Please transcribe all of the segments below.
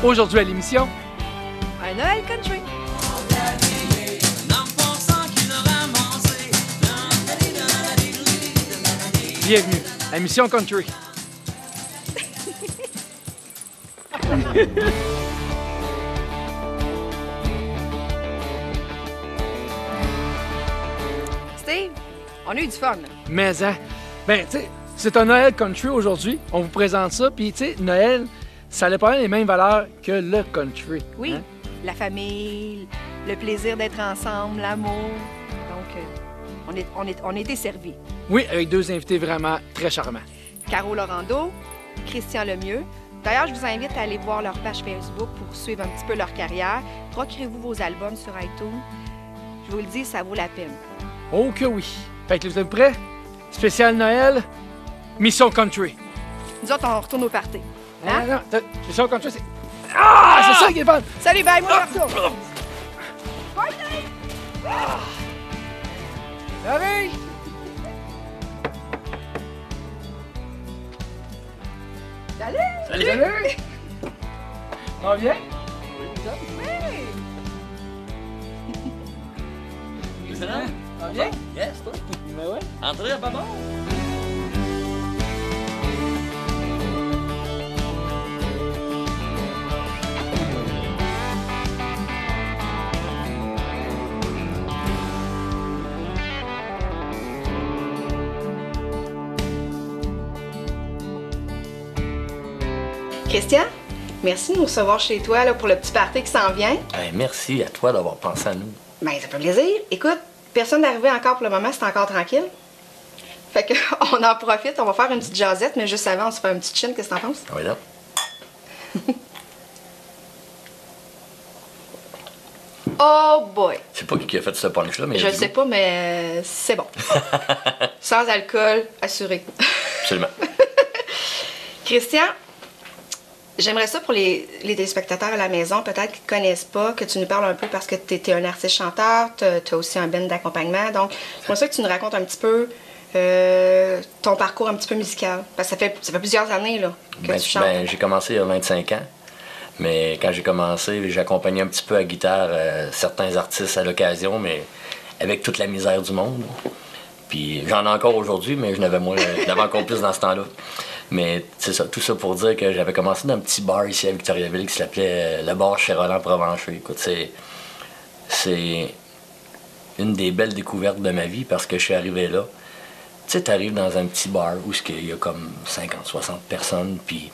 Aujourd'hui à l'émission, Un Noël country. bienvenue à Mission Country. Steve, on a eu du fun. Là. Mais, hein, ben, tu sais, c'est un Noël country aujourd'hui. On vous présente ça. Puis, tu sais, Noël, ça n'a pas les mêmes valeurs que le country. Oui, hein? la famille, le plaisir d'être ensemble, l'amour. Donc, on a été servis. Oui, avec deux invités vraiment très charmants. Caro Laurando, Christian Lemieux. D'ailleurs, je vous invite à aller voir leur page Facebook pour suivre un petit peu leur carrière. Procurez-vous vos albums sur iTunes. Je vous le dis, ça vaut la peine. Oh que oui. Fait que vous êtes prêts? Spécial Noël, Mission Country. Nous autres, on retourne au party. Hein? Non, Mission Country, c'est... Ah! C'est ça qui est bon! Salut, bye, moi je retourne. Allez! Salut! Salut! On vient? Oui! Excellent. On vient? Yes, toi. Ben ouais. Entrez à bord. Christian, merci de nous recevoir chez toi là, pour le petit party qui s'en vient. Merci à toi d'avoir pensé à nous. Ben, ça fait plaisir. Écoute, personne n'est arrivé encore pour le moment, c'est encore tranquille. Fait que on en profite, on va faire une petite jasette, mais juste avant, on se fait un petit chin, qu'est-ce que t'en penses? Ah oui, là. Oh boy! Je sais pas qui a fait ce punch-là, mais... Je le sais pas, mais c'est bon. Sans alcool, assuré. Absolument. Christian, j'aimerais ça pour les téléspectateurs à la maison, peut-être qui ne te connaissent pas, que tu nous parles un peu parce que tu es un artiste-chanteur, tu as aussi un band d'accompagnement. Donc, c'est pour ça que tu nous racontes un petit peu ton parcours un petit peu musical. Parce que ça fait plusieurs années là, que tu chantes. J'ai commencé il y a 25 ans. Mais quand j'ai commencé, j'accompagnais un petit peu à guitare certains artistes à l'occasion, mais avec toute la misère du monde. Puis j'en ai encore aujourd'hui, mais je n'avais encore plus dans ce temps-là. Mais c'est ça, tout ça pour dire que j'avais commencé dans un petit bar ici à Victoriaville qui s'appelait le bar chez Roland Provencher. Écoute, c'est une des belles découvertes de ma vie parce que je suis arrivé là. Tu sais, t'arrives dans un petit bar où il y a comme 50, 60 personnes, puis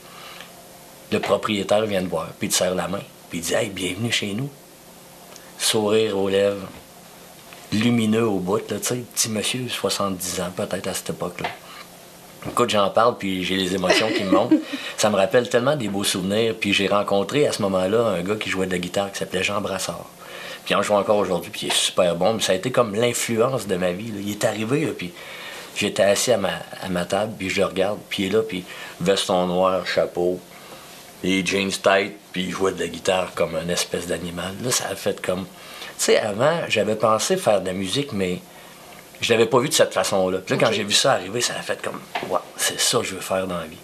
le propriétaire vient te voir, puis il te serre la main, puis il dit « Hey, bienvenue chez nous. » Sourire aux lèvres, lumineux au bout, là, tu sais, petit monsieur, 70 ans peut-être à cette époque-là. Écoute, j'en parle, puis j'ai les émotions qui me montent. Ça me rappelle tellement des beaux souvenirs. Puis j'ai rencontré à ce moment-là un gars qui jouait de la guitare qui s'appelait Jean Brassard. Puis il en joue encore aujourd'hui, puis il est super bon. Mais ça a été comme l'influence de ma vie, là. Il est arrivé, là, puis j'étais assis à ma table, puis je le regarde, puis il est là, puis veston noir, chapeau, et jeans tight, puis il jouait de la guitare comme une espèce d'animal. Là, ça a fait comme... Tu sais, avant, j'avais pensé faire de la musique, mais... je l'avais pas vu de cette façon-là. Puis là, quand j'ai vu ça arriver, ça a fait comme, wow, c'est ça que je veux faire dans la vie.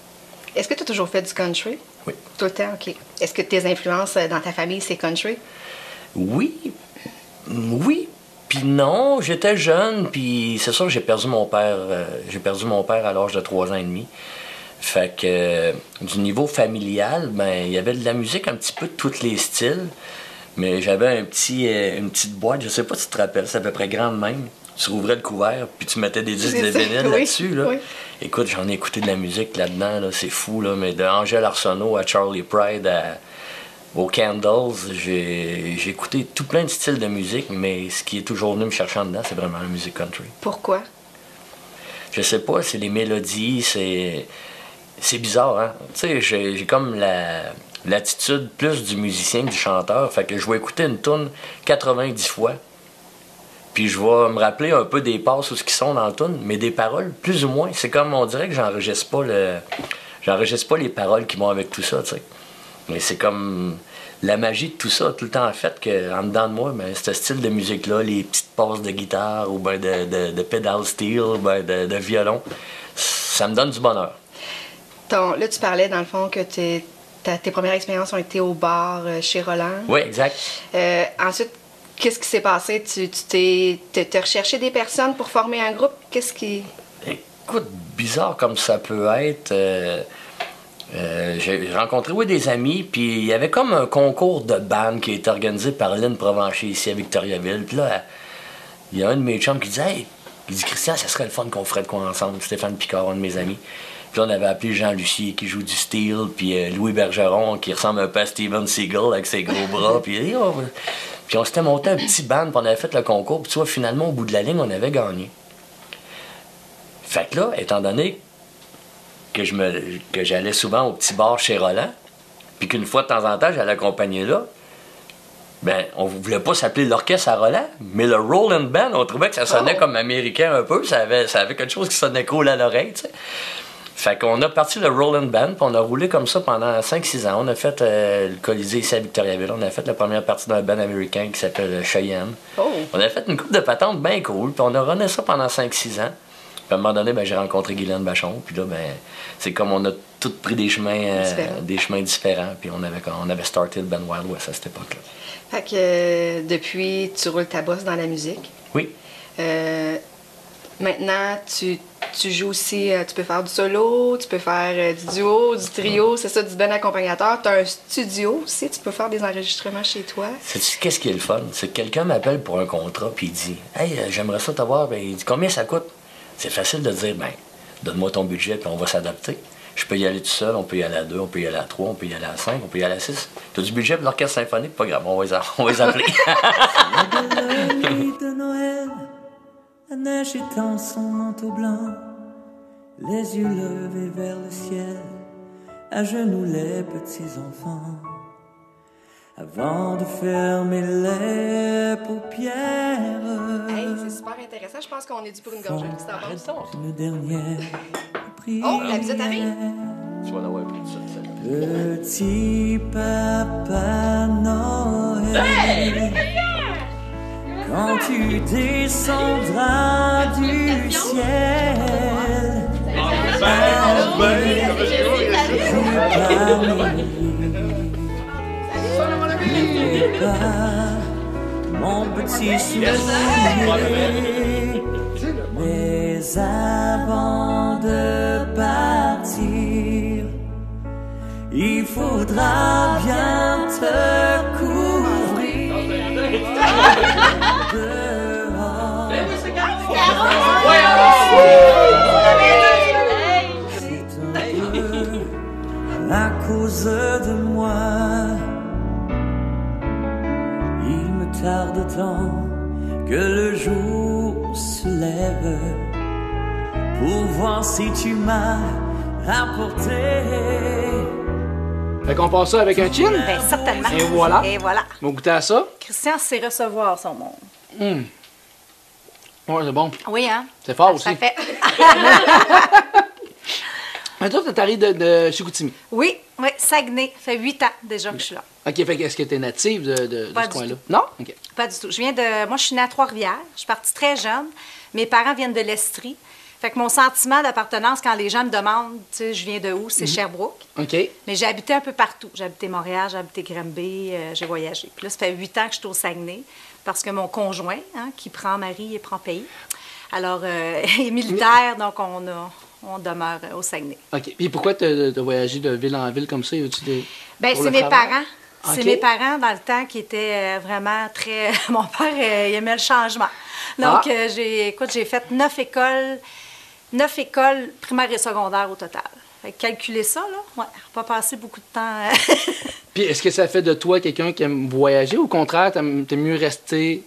Est-ce que tu as toujours fait du country? Oui. Tout le temps, OK. Est-ce que tes influences dans ta famille, c'est country? Oui. Oui. Puis non, j'étais jeune, puis c'est sûr que j'ai perdu mon père. J'ai perdu mon père à l'âge de 3 ans et demi. Fait que du niveau familial, ben il y avait de la musique un petit peu de tous les styles. Mais j'avais une petite boîte, je sais pas si tu te rappelles, c'est à peu près grande même. Tu rouvrais le couvert, puis tu mettais des disques de vinyle oui, là-dessus. Là. Oui. Écoute, j'en ai écouté de la musique là-dedans, là, c'est fou, là, mais de Angèle Arsenault à Charlie Pride aux Candles, j'ai écouté tout plein de styles de musique, mais ce qui est toujours venu me chercher en dedans, c'est vraiment la musique country. Pourquoi? Je sais pas, c'est les mélodies, c'est bizarre, hein? Tu sais, j'ai comme l'attitude plus du musicien que du chanteur, fait que je vais écouter une tune 90 fois. Puis je vais me rappeler un peu des passes ou ce qui sont dans le tune, mais des paroles, plus ou moins. C'est comme, on dirait que j'enregistre pas les paroles qui vont avec tout ça, tu sais. Mais c'est comme la magie de tout ça, tout le temps fait qu'en dedans de moi, ben, ce style de musique-là, les petites passes de guitare ou ben de pedal steel, ben de violon, ça me donne du bonheur. Là, tu parlais, dans le fond, que tes premières expériences ont été au bar chez Roland. Oui, exact. Ensuite, qu'est-ce qui s'est passé? T'as recherché des personnes pour former un groupe? Qu'est-ce qui... Écoute, bizarre comme ça peut être. J'ai rencontré des amis, puis il y avait comme un concours de band qui était organisé par Lynn Provencher ici à Victoriaville. Puis là, il y a un de mes chums qui dit « Hey, il dit Christian, ça serait le fun qu'on ferait de quoi ensemble. » Stéphane Picard, un de mes amis. Puis là, on avait appelé Jean Lucier qui joue du steel, puis Louis Bergeron qui ressemble un peu à Steven Seagal avec ses gros bras. Puis on s'était monté un petit band, puis on avait fait le concours. Puis tu vois, finalement, au bout de la ligne, on avait gagné. Fait que là, étant donné que j'allais souvent au petit bar chez Roland, puis qu'une fois de temps en temps, j'allais accompagner là, ben, on voulait pas s'appeler l'orchestre à Roland, mais le Roland Band, on trouvait que ça sonnait comme américain un peu, ça avait quelque chose qui sonnait cool à l'oreille, tu sais. Fait qu'on a parti le Roland Band, puis on a roulé comme ça pendant 5-6 ans. On a fait le Colisée ici à Victoriaville. On a fait la première partie d'un band américain qui s'appelle Cheyenne. Oh. On a fait une couple de patentes bien cool, puis on a runné ça pendant 5-6 ans. Puis à un moment donné, ben, j'ai rencontré Guylaine Bachon, puis là, ben, c'est comme on a tous pris des chemins différents, puis on avait starté le band Wild West à cette époque-là. Fait que depuis, tu roules ta bosse dans la musique. Oui. Maintenant, tu joues aussi, tu peux faire du solo, tu peux faire du duo, du trio, c'est ça, du bon accompagnateur. Tu as un studio aussi, tu peux faire des enregistrements chez toi. Sais-tu qu'est-ce qui est le fun? C'est que quelqu'un m'appelle pour un contrat, puis il dit « Hey, j'aimerais ça t'avoir. » Ben, il dit « Combien ça coûte? » C'est facile de dire « Ben, donne-moi ton budget, puis on va s'adapter. Je peux y aller tout seil, on peut y aller à 2, on peut y aller à 3, on peut y aller à 5, on peut y aller à 6. Tu as du budget pour l'orchestre symphonique? Pas grave, on va les appeler. » La nuit de Noël, la neige étend son manteau blanc, les yeux levés vers le ciel, à genoux les petits enfants. Avant de fermer les paupières. Hey, c'est super intéressant. Je pense qu'on est dû pour une gorgée. C'est en bon. Une dernière prière. Oh, la visite arrive. Tu vas l'avoir pris ça. Petit Papa Noël. Hey! Quand tu descendras du ciel, mon petit soulier, mais avant de partir, il faudra bien te couvrir. Dehors, c'est un peu à cause de moi. Il me tarde tant que le jour se lève pour voir si tu m'as rapporté. Fait qu'on passe ça avec un chin. Bien, certainement. Et voilà. Et voilà. On va goûter à ça. Christian sait recevoir son monde. Ouais, c'est bon. Oui, hein? C'est fort Ça aussi. fait. Mais toi, t'arrives de Chicoutimi. Oui, Saguenay. Ça fait 8 ans déjà que je suis là. OK, fait est-ce que t'es native de Pas ce du coin-là? tout. Non? OK. Pas du tout. Moi, je suis née à Trois-Rivières. Je suis partie très jeune. Mes parents viennent de l'Estrie. Fait que mon sentiment d'appartenance, quand les gens me demandent, tu sais, je viens de où, c'est Sherbrooke. OK. Mais j'ai habité un peu partout. J'ai habité Montréal, j'ai habité Granby, j'ai voyagé. Puis là, ça fait 8 ans que je suis au Saguenay parce que mon conjoint, qui prend mari et prend pays, alors, est militaire, donc on demeure au Saguenay. OK. Puis pourquoi t'as voyagé de ville en ville comme ça? Bien, pour c'est le mes travail? parents. C'est OK. mes parents, dans le temps, qui étaient vraiment très... Mon père, il aimait le changement. Donc, j'ai fait 9 écoles primaires et secondaires au total. Fait que calculer ça, là, ouais, pas passé beaucoup de temps. Puis est-ce que ça fait de toi quelqu'un qui aime voyager ou au contraire, t'aimes mieux rester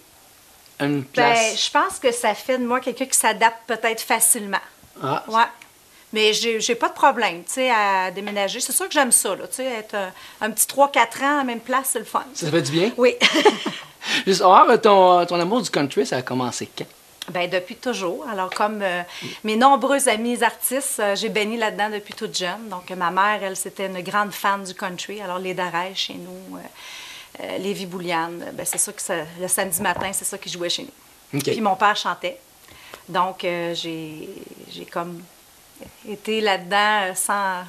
à une place? Ben, je pense que ça fait de moi quelqu'un qui s'adapte peut-être facilement. Ah. Ouais. Mais j'ai pas de problème, tu sais, à déménager. C'est sûr que j'aime ça, là, tu sais, être un petit 3-4 ans à la même place, c'est le fun. Ça fait du bien? Oui. Juste, ton amour du country, ça a commencé quand? Bien, depuis toujours. Alors, comme mes nombreux amis artistes, j'ai baigné là-dedans depuis toute jeune. Donc, ma mère, elle, c'était une grande fan du country. Alors, les Darèches chez nous, Lévi Bouliane, ben, c'est sûr que le samedi matin, c'est ça qui jouait chez nous. OK. Puis mon père chantait. Donc, j'ai comme été là-dedans sans...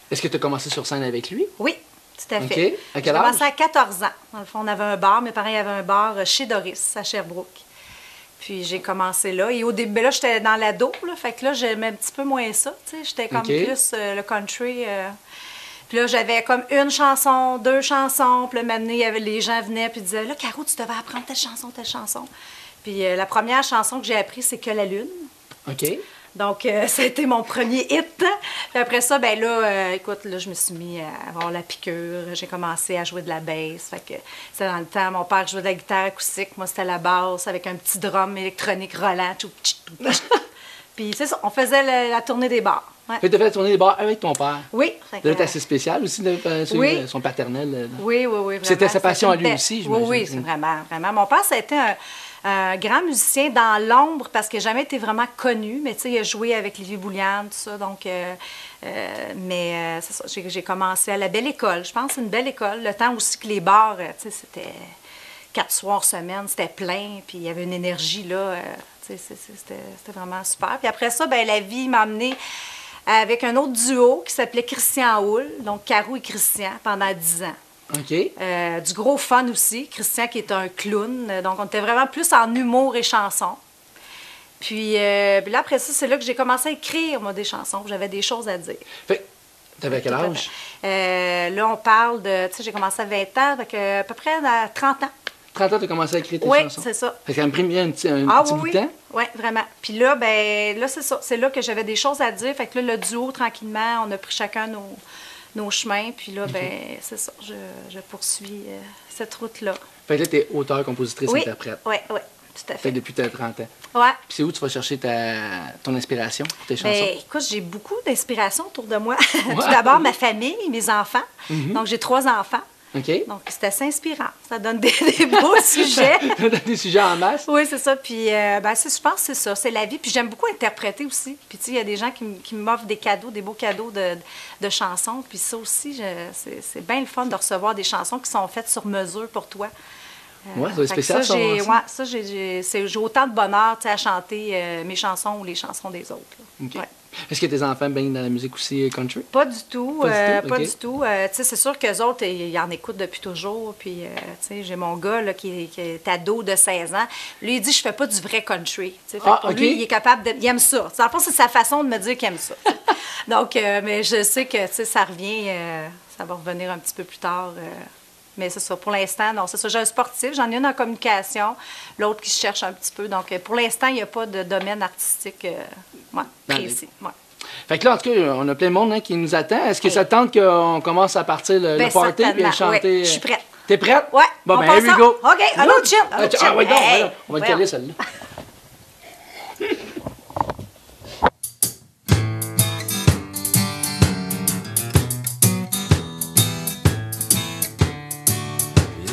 Est-ce que tu as commencé sur scène avec lui? Oui, tout à fait. OK. À J'ai quel âge? commencé à 14 ans. Dans le fond, on avait un bar. Mes parents avaient un bar chez Doris, à Sherbrooke. Puis j'ai commencé là. Et au début, là, j'étais dans l'ado. Fait que là, j'aimais un petit peu moins ça. J'étais comme plus le country. Puis là, j'avais comme une chanson, 2 chansons. Puis là, maintenant, les gens venaient et disaient « Là, Caro, tu devais apprendre telle chanson, telle chanson. » Puis la première chanson que j'ai apprise, c'est « Que la lune ». OK. Donc, ça a été mon premier hit. Puis après ça, ben là, écoute, là, je me suis mis à avoir la piqûre. J'ai commencé à jouer de la bass. Fait que c'était dans le temps, mon père jouait de la guitare acoustique. Moi, c'était la basse avec un petit drum électronique Roland. Puis c'est ça, on faisait la tournée des bars. Ouais. Tu as fait la tournée des bars avec ton père. Oui. C'est assez spécial aussi, oui. Son paternel. Oui, vraiment. C'était sa passion à lui aussi, j'imagine. Oui, c'est vraiment. Mon père, ça a été un grand musicien dans l'ombre parce qu'il n'a jamais été vraiment connu, mais tu sais, il a joué avec Lévi Bouliane, tout ça, donc... c'est ça, j'ai commencé à la Belle École. Je pense que c'est une belle école. Le temps aussi que les bars, tu sais, c'était 4 soirs semaine, c'était plein, puis il y avait une énergie, là, tu sais, c'était vraiment super. Puis après ça, ben la vie m'a amenée avec un autre duo qui s'appelait Christian Houle, donc Caro et Christian, pendant 10 ans. OK. Du gros fun aussi. Christian qui est un clown. Donc, on était vraiment plus en humour et chansons. Puis là, après ça, c'est là que j'ai commencé à écrire, moi, des chansons. J'avais des choses à dire. Fait t'avais quel âge? Là, on parle de... Tu sais, j'ai commencé à 20 ans, avec à peu près à 30 ans. 30 ans, tu as commencé à écrire tes chansons? Oui, c'est ça. Fait que ça me pris un petit bout de temps? Oui, vraiment. Puis là, ben là, c'est ça. C'est là que j'avais des choses à dire. Fait que là, le duo, tranquillement, on a pris chacun nos chemins. Puis là, ben c'est ça. Je poursuis cette route-là. Fait que là, tu es auteur, compositrice, interprète. Oui, tout à fait. Fait que depuis tes 30 ans. Oui. Puis c'est où tu vas chercher ton inspiration pour tes chansons? Ben, écoute, j'ai beaucoup d'inspiration autour de moi. Tout d'abord, ma famille, mes enfants. Donc, j'ai 3 enfants. OK. Donc, c'est assez inspirant. Ça donne des beaux sujets. Ça donne des sujets en masse? Oui, c'est ça. Puis, je pense que c'est ça. C'est la vie. Puis, j'aime beaucoup interpréter aussi. Puis, tu sais, il y a des gens qui m'offrent des cadeaux, des beaux cadeaux de chansons. Puis, ça aussi, c'est bien le fun de recevoir des chansons qui sont faites sur mesure pour toi. Oui, c'est spécial, ça. J'ai autant de bonheur, tu sais, à chanter mes chansons ou les chansons des autres. OK. Ouais. Est-ce que tes enfants baignent dans la musique aussi country? Pas du tout. Pas OK. du tout. Tu sais, c'est sûr qu'eux autres, ils en écoutent depuis toujours. Puis, tu sais, j'ai mon gars là, qui est ado de 16 ans. Lui, il dit, je fais pas du vrai country. Tu sais, fait que pour lui, il est capable il aime ça. Dans le fond, c'est sa façon de me dire qu'il aime ça. Donc, mais je sais que, tu sais, ça revient, ça va revenir un petit peu plus tard. Mais c'est ça. Pour l'instant, non, c'est ça. J'ai un sportif, j'en ai une en communication, l'autre qui se cherche un petit peu. Donc, pour l'instant, il n'y a pas de domaine artistique précis. Ouais. Fait que là, en tout cas, on a plein de monde qui nous attend. Est-ce que ça te tente qu'on commence à partir le party et à chanter? Oui, je suis prête. T'es prête? Oui. Bon, ben, here we go. OK, un autre chien. Ah, ouais, non, on va le caler, celle-là.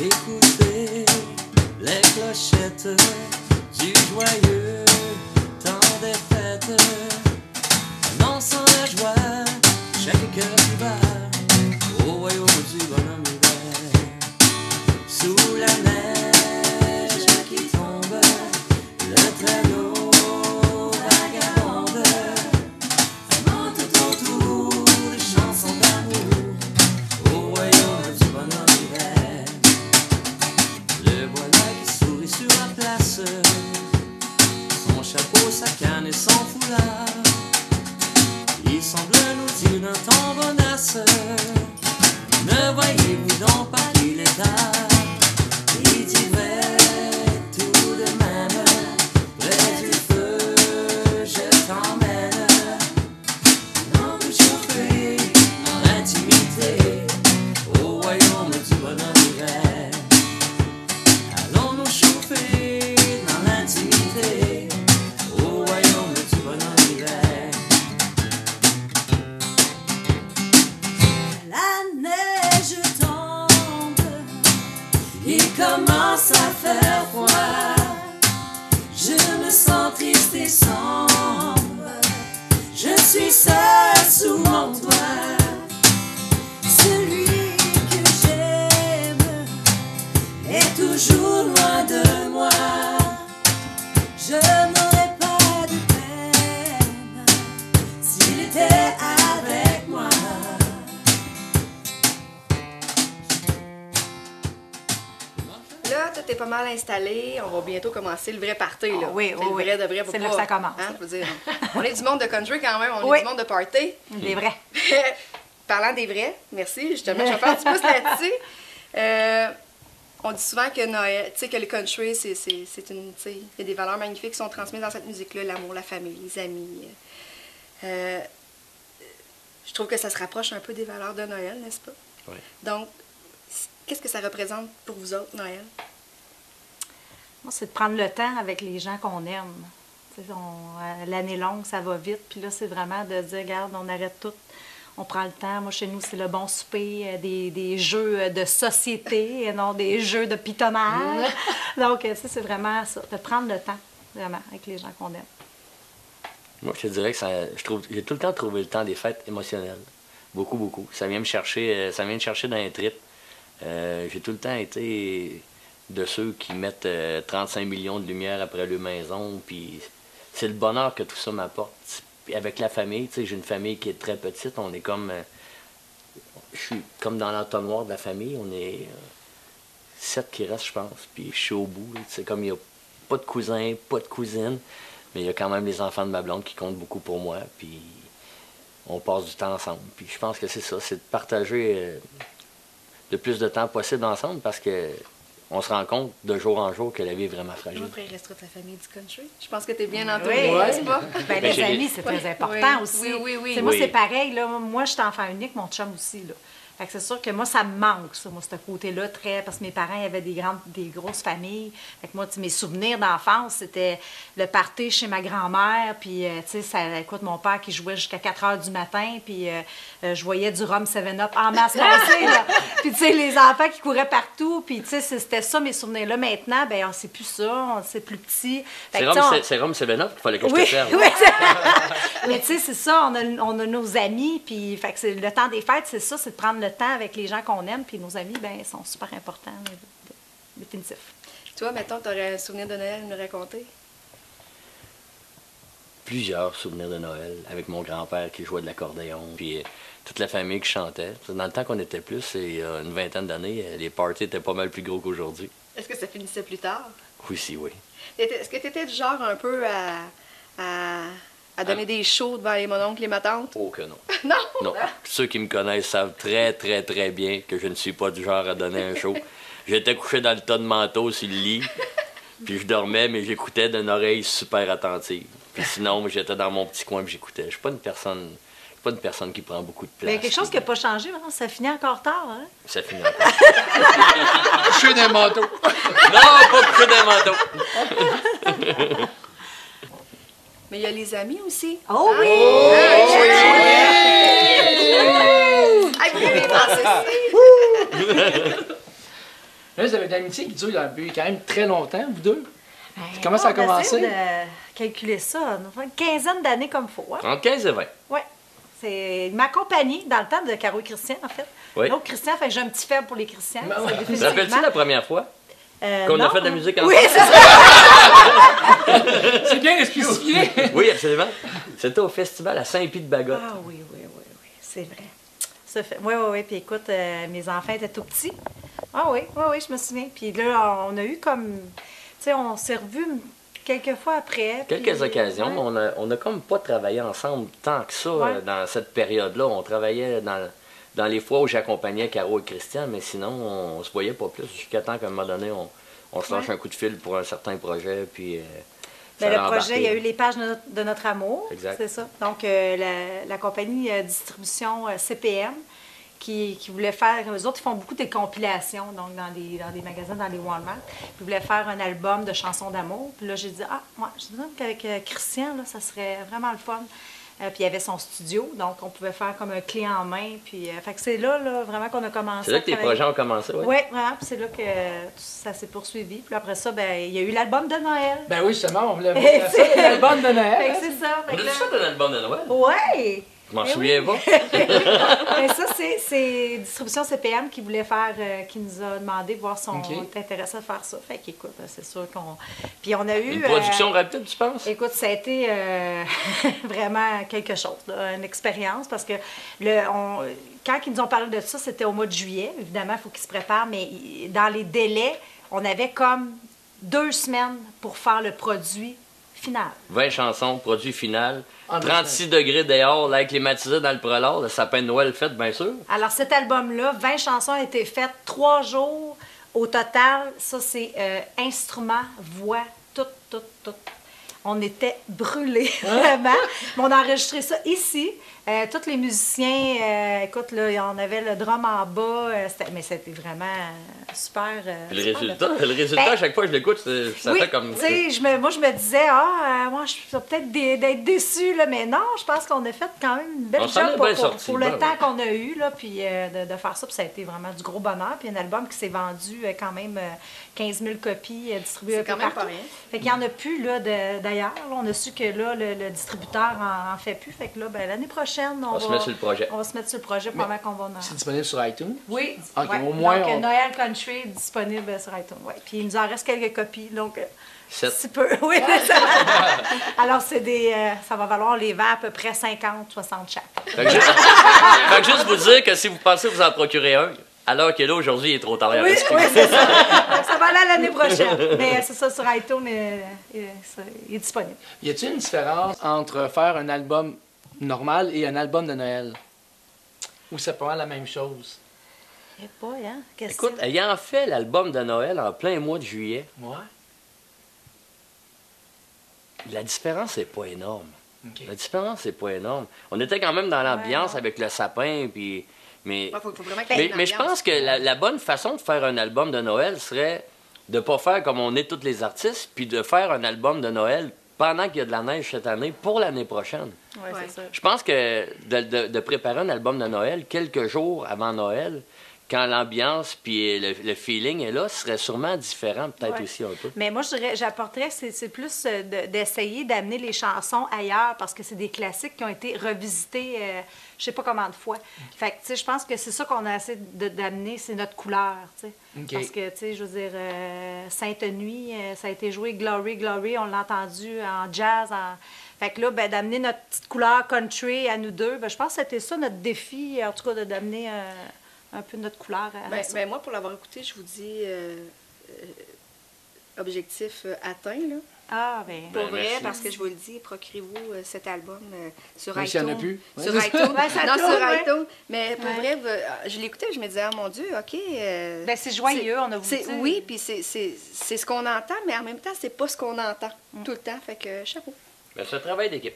Écoutez les clochettes du joyeux temps des fêtes, annonçant la joie, chaque cœur qui bat au royaume du bonhomme hiver. Sous la neige qui tombe, le traîneau vagabonde, amant tout autour des chansons d'amour au royaume du bonhomme hiver. Le voilà qui sourit sur la place, son chapeau, sa canne et son foulard. Il semble nous dire d'un ton bonasse, ne voyez-vous donc pas qu'il est tard? Il dirait tout de même, près du feu, je t'emmène. Allons nous chauffer dans l'intimité au royaume du bonhomme hiver. Allons nous chauffer dans l'intimité au royaume du bonhomme hiver. La neige tombe, il commence à faire froid. Je me sens triste et sombre, je suis seule sous mon toit. Celui que j'aime est toujours loin de moi. Je n'aurais pas de peine s'il était avec moi. t'es pas mal installé, on va bientôt commencer le vrai party, là. Oui, C'est le vrai de vrai. C'est là que ça commence. Hein, je veux dire, on est du monde de country quand même, on Oui. est du monde de party. Des vrais. Parlant des vrais, merci, justement, je vais faire un petit pouce là-dessus. On dit souvent que Noël, tu sais, que le country, c'est une, tu sais, il y a des valeurs magnifiques qui sont transmises dans cette musique-là, l'amour, la famille, les amis. Je trouve que ça se rapproche un peu des valeurs de Noël, n'est-ce pas? Oui. Donc, qu'est-ce que ça représente pour vous autres, Noël? Moi, c'est de prendre le temps avec les gens qu'on aime. Tu sais, l'année longue, ça va vite. Puis là, c'est vraiment de dire, regarde, on arrête tout. On prend le temps. Moi, chez nous, c'est le bon souper, des jeux de société et non des jeux de pitonnage. Donc, ça, c'est vraiment ça, de prendre le temps, vraiment, avec les gens qu'on aime. Moi, je te dirais que j'ai tout le temps trouvé le temps des fêtes émotionnelles. Beaucoup, beaucoup. Ça vient me chercher dans les tripes. J'ai tout le temps été de ceux qui mettent 35 millions de lumière après leur maison. Puis c'est le bonheur que tout ça m'apporte. Puis avec la famille, tu sais, j'ai une famille qui est très petite. On est comme... je suis comme dans l'entonnoir de la famille. On est 7 qui restent, je pense. Puis je suis au bout. C'est comme il n'y a pas de cousins, pas de cousines. Mais il y a quand même les enfants de ma blonde qui comptent beaucoup pour moi. Puis on passe du temps ensemble. Puis je pense que c'est ça, c'est de partager le plus de temps possible ensemble parce que on se rend compte de jour en jour que la vie est vraiment fragile. Après, il restera ta famille du country. Je pense que tu es bien entouré, Oui. n'est-ce pas? Ben, les amis, c'est très important aussi. Oui. Tu sais, moi, Oui. c'est pareil. Là. Moi, je suis enfant unique, mon chum aussi. Là. Fait que c'est sûr que moi, ça me manque, ça, moi, ce côté-là, très... Parce que mes parents avaient des grosses familles. Fait que moi, tu sais, mes souvenirs d'enfance, c'était le party chez ma grand-mère. Puis, tu sais, écoute, mon père qui jouait jusqu'à 4 heures du matin. Puis, je voyais du rhum 7-Up en masse passer, là. Puis, tu sais, les enfants qui couraient partout. Puis, tu sais, c'était ça, mes souvenirs-là. Maintenant, ben on sait plus ça. C'est plus petit. Fait que, tu sais, C'est Rome 7-Up qu'il fallait que je oui, te serve. oui. Mais tu sais, c'est ça, on a nos amis, puis fait que c'est le temps des fêtes, c'est ça, c'est de prendre le temps avec les gens qu'on aime, puis nos amis, ben sont super importants, définitif. Toi, mettons, tu aurais un souvenir de Noël à nous raconter? Plusieurs souvenirs de Noël avec mon grand-père qui jouait de l'accordéon, puis toute la famille qui chantait. Dans le temps qu'on était plus, il y a une vingtaine d'années, les parties étaient pas mal plus gros qu'aujourd'hui. Est-ce que ça finissait plus tard? Oui, si, oui. Est-ce que tu étais du genre un peu à donner des shows devant les mononcles et ma tante? Oh que non. Non? Non. Ceux qui me connaissent savent très, très, très bien que je ne suis pas du genre à donner un show. J'étais couché dans le tas de manteaux sur le lit, puis je dormais, mais j'écoutais d'une oreille super attentive. Puis sinon, j'étais dans mon petit coin et j'écoutais. Je suis pas une personne qui prend beaucoup de place. Mais quelque chose qui n'a pas changé, maintenant, ça finit encore tard, hein? Ça finit encore. Coucher d'un manteau. Non, pas couché dans un manteau. Mais il y a les amis aussi. Oh oui! Ah, vous avez pensé ça? Là, vous avez une amitié qui dure depuis quand même très longtemps, vous deux. Ben, Comment ça a on va commencé? essayer de calculer ça. Une quinzaine d'années comme il faut. Hein? Entre 15 et 20. Oui. Il m'a accompagnée dans le temps de Caro et Christian, en fait. Oui. L'autre Christian, fait que j'ai un petit faible pour les Christians. Ben ça, ouais. Te définitivement. rappelles-tu la première fois qu'on a non. fait de la musique Oui, ensemble? c'est ça. C'est bien de spécifier. Oui, absolument. C'était au festival à Saint-Pie-de-Bagotte. Ah oui, c'est vrai. Ça fait... Oui. Puis écoute, mes enfants étaient tout petits. Ah oui, je me souviens. Puis là, on a eu comme... Tu sais, on s'est revus quelques fois après. Quelques puis... occasions, ouais. mais on a comme pas travaillé ensemble tant que ça Ouais. dans cette période-là. On travaillait dans les fois où j'accompagnais Caro et Christian, mais sinon, on se voyait pas plus. Jusqu'à temps qu'à un moment donné, on se lâche un coup de fil pour un certain projet, puis ça Ben, le a projet, embarqué. il y a eu les pages de notre amour. Exact. C'est ça. Donc, la compagnie distribution CPM qui voulait faire... Eux autres, ils font beaucoup de compilations donc dans des magasins, dans les Walmart. Ils voulaient faire un album de chansons d'amour. Puis là, j'ai dit, moi, je me qu'avec Christian, là, ça serait vraiment le fun. Puis il y avait son studio, donc on pouvait faire comme un clé en main. Puis, fait que c'est là, vraiment qu'on a commencé. C'est là que tes à travailler. projets ont commencé, oui? Oui, vraiment. Puis c'est là que ça s'est poursuivi. Puis après ça, ben il y a eu l'album de Noël. Ben oui, justement, on voulait Et voir ça, c'est- l'album de Fait Noël. que c'est ça. On a-tu fait un album de Noël? Oui! Je m'en Eh souviens oui. pas. Mais ça, c'est Distribution CPM qui voulait faire, qui nous a demandé de voir si on Ok. était intéressé à faire ça. Fait qu'écoute, c'est sûr qu'on. Puis on a eu. Une production rapide, tu penses? Écoute, ça a été vraiment quelque chose, là, une expérience, parce que quand ils nous ont parlé de ça, c'était au mois de juillet. Évidemment, il faut qu'ils se préparent, mais dans les délais, on avait comme 2 semaines pour faire le produit final. 20 chansons, produit final, En 36 degrés dehors, là, climatisé dans le prolard, le sapin de Noël fait, bien sûr. Alors, cet album-là, 20 chansons ont été faites 3 jours au total. Ça, c'est instruments, voix, tout. On était brûlés, vraiment. Mais on a enregistré ça ici. Tous les musiciens, écoute, là, on avait le drum en bas. Mais c'était vraiment super. Le super résultat, le fun. le résultat, Ben, à chaque fois que je l'écoute, ça oui, fait comme... tu sais, moi, je me disais, moi, je suis peut-être d'être déçue, là, mais non, je pense qu'on a fait quand même une belle On s'en job est bien sorti, pour le ben temps oui. qu'on a eu, là, puis de faire ça, puis ça a été vraiment du gros bonheur. Puis un album qui s'est vendu quand même 15 000 copies distribuées un C'est peu quand même partout. pas rien. Fait qu'il n'y en a plus, là, d'ailleurs. Là, on a su que, là, le distributeur en fait plus. Fait que, là, ben, l'année prochaine, On va se mettre sur le projet. On va se mettre sur le projet pendant qu'on va en... C'est disponible sur iTunes? Oui, Ok, ouais. au moins, Donc, on- Noël Country est disponible sur iTunes. Ouais. Puis il nous en reste quelques copies, donc 7. si peu. Oui, ça. Alors, c'est des, ça va valoir les vents à peu près 50, 60 chaque. Fait que juste vous dire que si vous pensez vous en procurer un, alors que là, aujourd'hui, il est trop tard. Oui, oui, c'est ça. Donc, ça va aller à l'année prochaine. Mais c'est ça, sur iTunes, il est disponible. Y a-t-il une différence entre faire un album normal et un album de Noël? Ou c'est pas la même chose? Je sais pas, hein? Qu'est-ce Écoute, que ayant fait l'album de Noël en plein mois de juillet, Ouais. la différence n'est pas énorme. OK. La différence n'est pas énorme. On était quand même dans l'ambiance Ouais. avec le sapin, puis... Mais, Ouais, faut vraiment qu'il y ait une mais je ambiance. pense que la bonne façon de faire un album de Noël serait de ne pas faire comme on est tous les artistes, puis de faire un album de Noël pendant qu'il y a de la neige cette année pour l'année prochaine. Ouais, Ouais. c'est ça. Je pense que de préparer un album de Noël quelques jours avant Noël, quand l'ambiance puis le feeling est là, ce serait sûrement différent peut-être Ouais. aussi un peu. Mais moi, j'apporterais, c'est plus d'essayer d'amener les chansons ailleurs parce que c'est des classiques qui ont été revisités je sais pas combien de fois. Fait que, tu sais, je pense que c'est ça qu'on a essayé d'amener, c'est notre couleur, tu sais. OK. Parce que, tu sais, je veux dire, Sainte Nuit, ça a été joué Glory, Glory, on l'a entendu en jazz, Fait que là, ben, d'amener notre petite couleur country à nous deux, ben, je pense que c'était ça notre défi, en tout cas, d'amener un peu notre couleur à ça. Ben, moi, pour l'avoir écouté, je vous dis objectif atteint, là. Ah, ben... Pour Ben, vrai, merci. parce que je vous le dis, procurez-vous cet album sur Même iTunes. s'il y en a plus. Sur Ouais. iTunes. Ouais, ça non, tourne, sur ouais. iTunes. Mais pour Ouais. vrai, je l'écoutais, je me disais, ah mon Dieu, OK. Ben, c'est joyeux, on a voulu dire. Oui, puis c'est ce qu'on entend, mais en même temps, c'est pas ce qu'on entend tout le temps. Fait que chapeau. Mais c'est un travail d'équipe.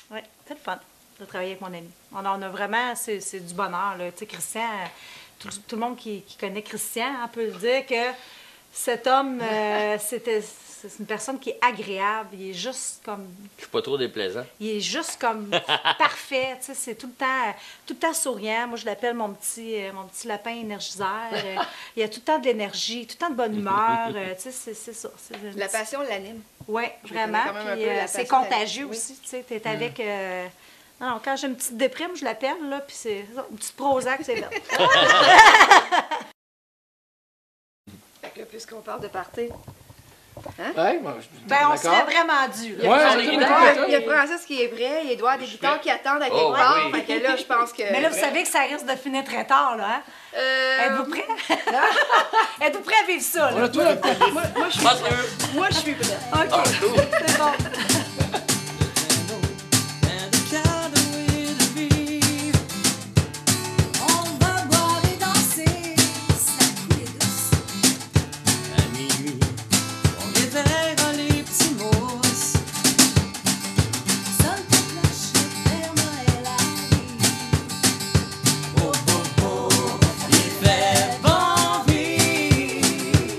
Oui, c'est le fun de travailler avec mon ami. On a vraiment, c'est du bonheur. Là. Tu sais, Christian, tout le monde qui connaît Christian peut dire que cet homme, c'est une personne qui est agréable. Il est juste comme... Je suis pas trop déplaisant. Il est juste comme parfait, tu sais, c'est tout le temps souriant. Moi, je l'appelle mon petit lapin énergiseur. Il a tout le temps de l'énergie, tout le temps de bonne humeur. Tu sais, c'est ça. La passion l'anime. Oui, Je vraiment. connais quand même un Puis, peu la c'est passion contagieux d'Annie. aussi. Tu sais, t'es avec... Non, quand j'ai une petite déprime, je l'appelle, là, puis c'est ça, une petite Prozac, c'est là. Fait que puisqu'on parle de party, Ouais, moi, je suis Ben, on d'accord. serait vraiment dû. Ouais, Prends c'est les tout, guitares. tout, il y a Francis qui est prêt, il doit y avoir des guitares qui attendent à quelque Oh, part. oui. Fait que là, je pense que... Mais là, vous savez que ça risque de finir très tard, là, hein? Êtes-vous prêts? Êtes-vous prêts à vivre ça, On là? a tout le temps. moi, je suis, Pense que... moi, je suis prête. OK, Ah, cool. c'est bon. And the candle will be. On va boire et danser, ça coule douce. À minuit, on éveillera les petits mousses. Sonne ta cloche, le Père Noël arrive. Oh, oh, oh, il fait bon vivre.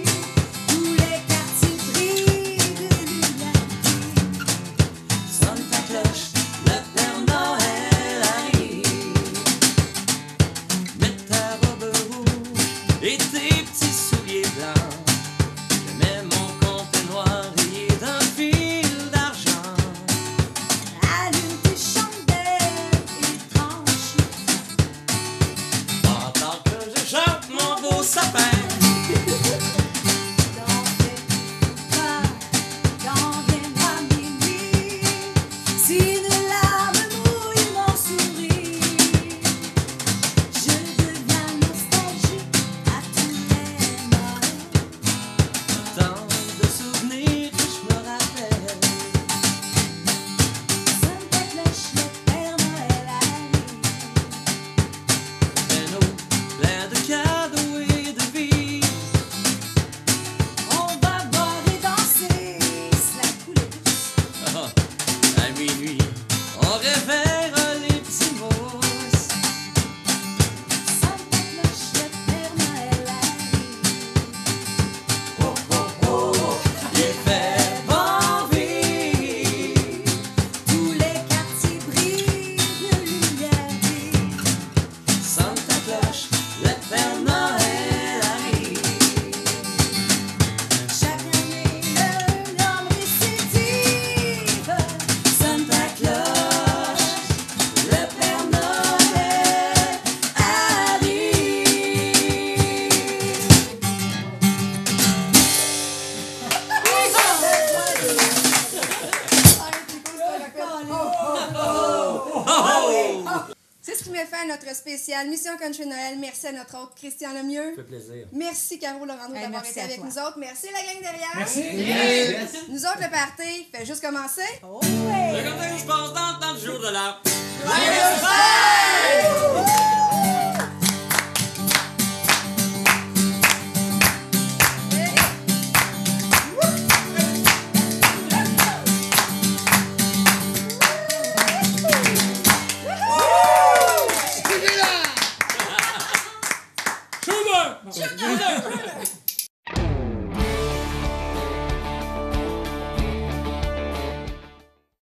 Tous les quartiers brillent de lumière. Sonne ta cloche, le Père Noël arrive. Mets ta robe rouge et tes petits souliers blancs. Je mets mon compte noir rayé d'un fil d'argent. Allume tes chandelles et tranche. Pendant que je chante mon beau sapin. T'en fais pas, quand viendra minuit. Si une larme mouille mon sourire, je deviens nostalgique à tous les Noëls. À minuit, on réveille les petits mousses. Santa Claus, le Père Noël arrive. Oh, oh, oh, il fait bon vivre. Tous les quartiers brillent de lumière vive. Santa Claus, le Père Noël arrive. Chaque année, l'homme récidive. Santa Claus, le Père Noël arrive. C'est ce qui met fin à notre spécial Mission Country Noël. Merci à notre hôte Christian Lemieux. Ça fait plaisir. Merci Caro Laurando d'avoir merci été à avec toi. nous autres. Merci la gang derrière. Merci. Nous autres, le party fait juste commencer. C'est comme ça que je passe dans le temps du jour de l'an. Joyeux Pâques!